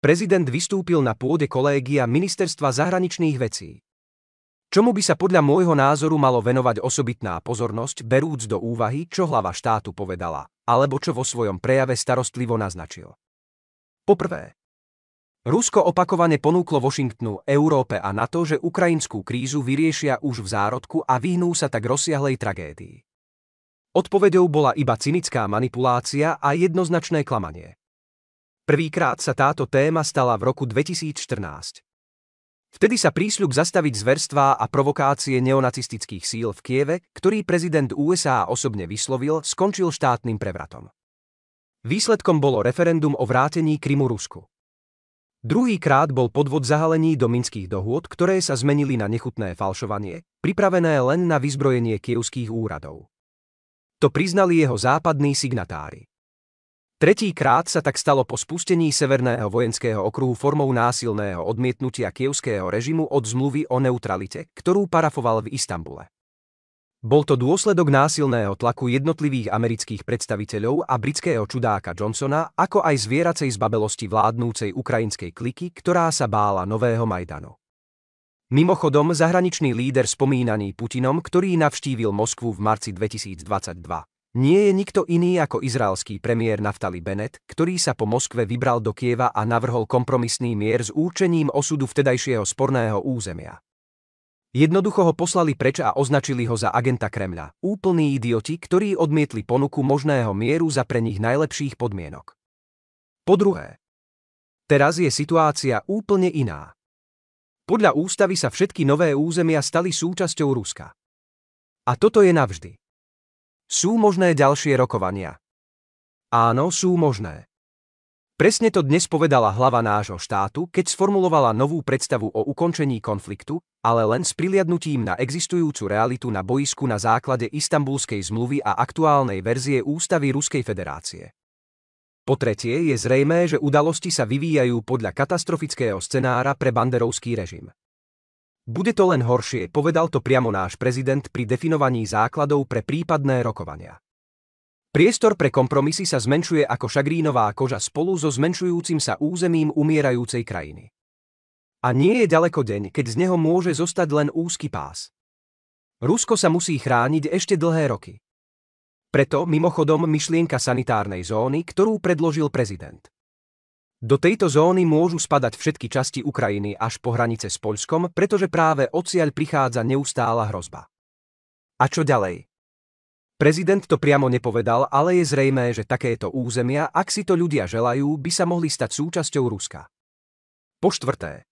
Prezident vystúpil na pôde kolégia Ministerstva zahraničných vecí. Čomu by sa podľa môjho názoru malo venovať osobitná pozornosť, berúc do úvahy, čo hlava štátu povedala, alebo čo vo svojom prejave starostlivo naznačil. Poprvé, Rusko opakovane ponúklo Washingtonu, Európe a NATO, že ukrajinskú krízu vyriešia už v zárodku a vyhnú sa tak rozsiahlej tragédii. Odpoveďou bola iba cynická manipulácia a jednoznačné klamanie. Prvýkrát sa táto téma stala v roku 2014. Vtedy sa prísľub zastaviť zverstvá a provokácie neonacistických síl v Kieve, ktorý prezident USA osobne vyslovil, skončil štátnym prevratom. Výsledkom bolo referendum o vrátení Krymu Rusku. Druhýkrát bol podvod zahalení do minských dohôd, ktoré sa zmenili na nechutné falšovanie, pripravené len na vyzbrojenie kievských úradov. To priznali jeho západní signatári. Tretíkrát sa tak stalo po spustení Severného vojenského okruhu formou násilného odmietnutia kievského režimu od zmluvy o neutralite, ktorú parafoval v Istanbule. Bol to dôsledok násilného tlaku jednotlivých amerických predstaviteľov a britského čudáka Johnsona, ako aj zvieracej zbabelosti vládnúcej ukrajinskej kliky, ktorá sa bála nového Majdanu. Mimochodom, zahraničný líder spomínaný Putinom, ktorý navštívil Moskvu v marci 2022, nie je nikto iný ako izraelský premiér Naftali Bennett, ktorý sa po Moskve vybral do Kieva a navrhol kompromisný mier s určením osudu vtedajšieho sporného územia. Jednoducho ho poslali preč a označili ho za agenta Kremľa, úplní idioti, ktorí odmietli ponuku možného mieru za pre nich najlepších podmienok. Po druhé, teraz je situácia úplne iná. Podľa ústavy sa všetky nové územia stali súčasťou Ruska. A toto je navždy. Sú možné ďalšie rokovania? Áno, sú možné. Presne to dnes povedala hlava nášho štátu, keď sformulovala novú predstavu o ukončení konfliktu, ale len s prihliadnutím na existujúcu realitu na bojisku na základe Istanbulskej zmluvy a aktuálnej verzie ústavy Ruskej federácie. Po tretie je zrejmé, že udalosti sa vyvíjajú podľa katastrofického scenára pre banderovský režim. Bude to len horšie, povedal to priamo náš prezident pri definovaní základov pre prípadné rokovania. Priestor pre kompromisy sa zmenšuje ako šagrínová koža spolu so zmenšujúcim sa územím umierajúcej krajiny. A nie je ďaleko deň, keď z neho môže zostať len úzky pás. Rusko sa musí chrániť ešte dlhé roky. Preto, mimochodom, myšlienka sanitárnej zóny, ktorú predložil prezident. Do tejto zóny môžu spadať všetky časti Ukrajiny až po hranice s Poľskom, pretože práve odtiaľ prichádza neustála hrozba. A čo ďalej? Prezident to priamo nepovedal, ale je zrejmé, že takéto územia, ak si to ľudia želajú, by sa mohli stať súčasťou Ruska. Po štvrté.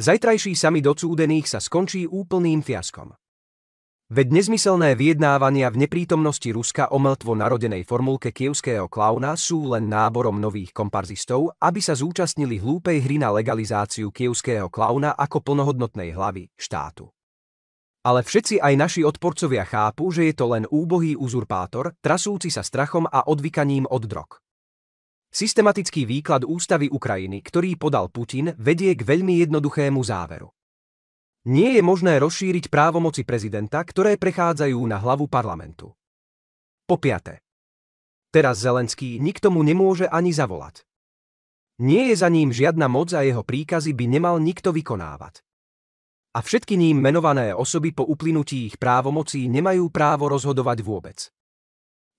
Zajtrajší summit odsúdených sa skončí úplným fiaskom. Veď nezmyselné vyjednávania v neprítomnosti Ruska o mŕtvo narodenej formulke kievského klauna sú len náborom nových komparzistov, aby sa zúčastnili hlúpej hry na legalizáciu kievského klauna ako plnohodnotnej hlavy štátu. Ale všetci aj naši odporcovia chápu, že je to len úbohý uzurpátor, trasúci sa strachom a odvykaním od drog. Systematický výklad ústavy Ukrajiny, ktorý podal Putin, vedie k veľmi jednoduchému záveru. Nie je možné rozšíriť právomoci prezidenta, ktoré prechádzajú na hlavu parlamentu. Po piate. Teraz Zelenský nikto mu nemôže ani zavolať. Nie je za ním žiadna moc a jeho príkazy by nemal nikto vykonávať. A všetky ním menované osoby po uplynutí ich právomocí nemajú právo rozhodovať vôbec.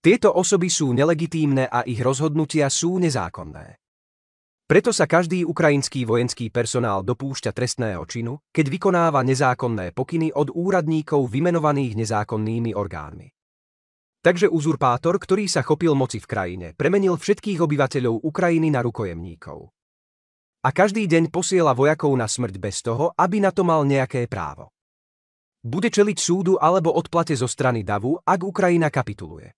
Tieto osoby sú nelegitímne a ich rozhodnutia sú nezákonné. Preto sa každý ukrajinský vojenský personál dopúšťa trestného činu, keď vykonáva nezákonné pokyny od úradníkov vymenovaných nezákonnými orgánmi. Takže uzurpátor, ktorý sa chopil moci v krajine, premenil všetkých obyvateľov Ukrajiny na rukojemníkov. A každý deň posiela vojakov na smrť bez toho, aby na to mal nejaké právo. Bude čeliť súdu alebo odplate zo strany davu, ak Ukrajina kapituluje.